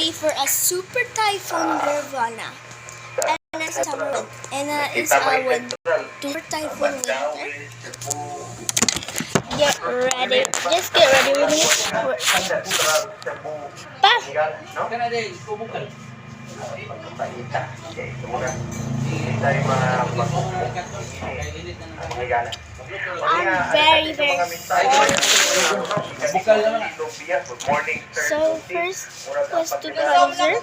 me for a super typhoon Nirvana. And that's summer wind. And it's when super typhoon winter. Get ready. Just get ready with me. Pa! I'm very sorry. So first was to cleanser.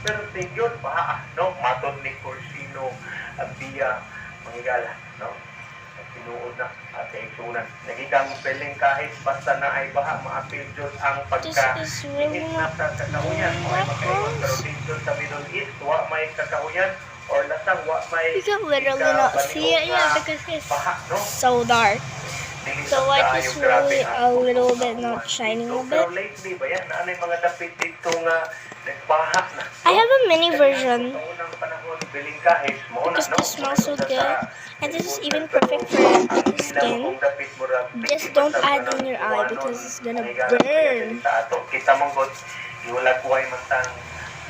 Pero tingyon pa, no, maton ni Corsino Abia Mangigala, no? Tinuod na at kaigsunan. Nagiging peling kahit basta na ay baha maapil Diyos ang pagka-init na sa kakahuyan o ay makaingon pero dito sa Middle East, wa may kakahuyan or lasang wa may You can literally not see it yet because it's so dark. The light is really a little bit not shining a bit. Pero lately ba yan, na yung mga dapit dito nga nagbaha na. I have a mini version because this smells so good. And this is even perfect for the skin. Just don't add in your eye because it's gonna burn. Kita mong god, iwala ko ay matang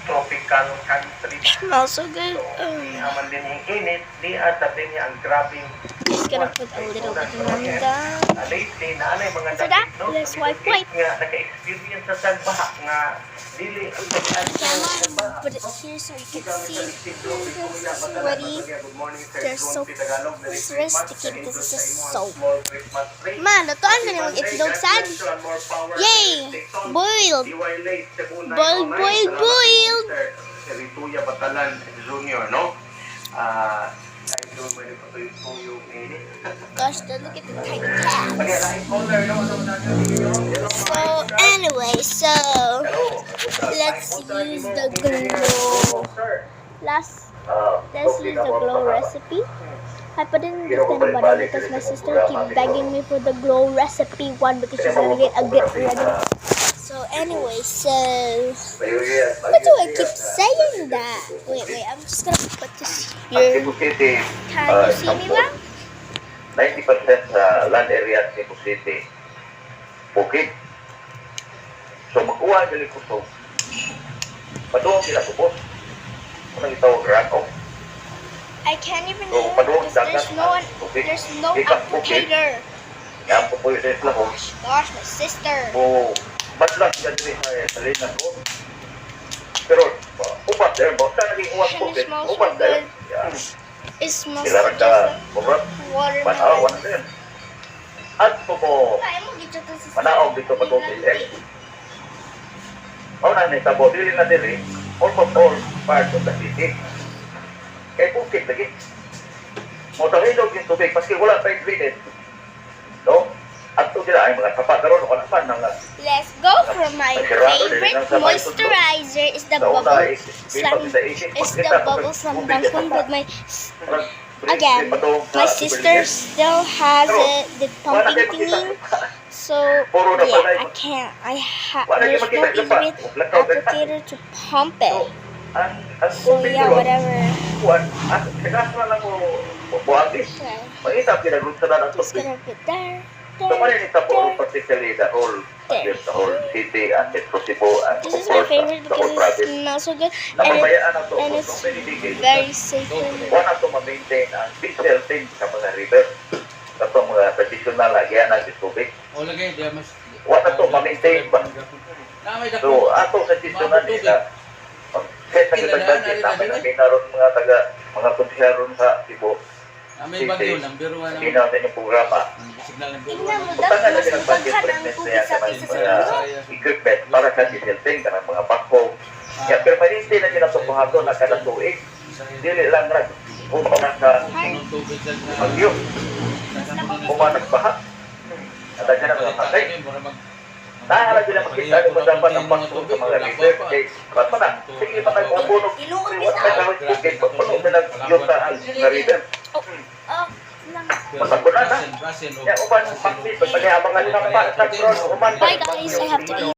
tropical country. Smells so good. Haman din yung init, di ata din ang grabing. Just gonna put a little bit of Manda. Lately, na ano yung mga So that, let's wipe. nga naka-experience sa tagbaha nga dili ang Camera, put it here so you can see. Sweaty. There's soap. This wrist sticky because this is soap. Man, lutuan na naman itlog sad. Yay! Boiled. Boiled. Rituya Batalan Junior, no? Gosh, look at the tiny cat. So anyway, let's use the glow. Let's use the glow recipe. I put it in this kind of bottle because my sister keep begging me for the glow recipe one because she's gonna get ready. So anyway, what do I keep saying that? Wait, I'm just gonna put this here. Can you see me well? 90% sa land area sa Cebu City, bukid. So magkuha dili ko so. Paduong sila kubos. Ano itawag rako? I can't even do it because there's no applicator. Yan po yung sa lahom. Gosh, my sister. Matlas ka dili sa linan ko. Pero upat there, basta naging uwat po. And it smells so Upat there. good. It smells Sila just ka, like watermelon. panawan din. At po po, panaog dito pa po eh. O na nitabo, dili na dili, almost all parts of the city. Kaya bukit lagi. Motahilog yung tubig, paski wala pa ingredient. No? At ito sila ay mga sapat karoon o kanapan ng Let's go for my favorite moisturizer. Is the bubble from Dunkin', but my sister still has it, the pumping thingy. So yeah, I can't. There's no even applicator to pump it. So yeah, whatever. Okay. Just gonna put there. So, particularly the whole city and its possible. This is my favorite because it smells so good and it's very safe for me. One of them maintain ang diesel thing sa mga river. Ito mga traditional lagyan ng tubig. One of them maintain ba? So, ato sa traditional nila, kahit sa nagdagdag namin na minaroon mga konsiyaron sa Cebu. May bagyo ng biro na ginawa din yung programa. Tingnan mo, dapat mas magkakad ang tubig sa pisa sa equipment para sa disilting ka ng mga backhoe. Pero paninti na ginatubuhato na kada tuig. Dili lang na umanak sa bagyo. Umanak baha. At dyan ang mga patay. Nahala din ang makita yung dapat ang backhoe sa mga river. Ba't mo na? Sige pa tayo mga puno. Inuot na tawag bukid. Puno na yung sa river. Matagpunan na. Ya, uban, pagpit. Pagpaniabangan ng pa. Bye guys, I have to eat.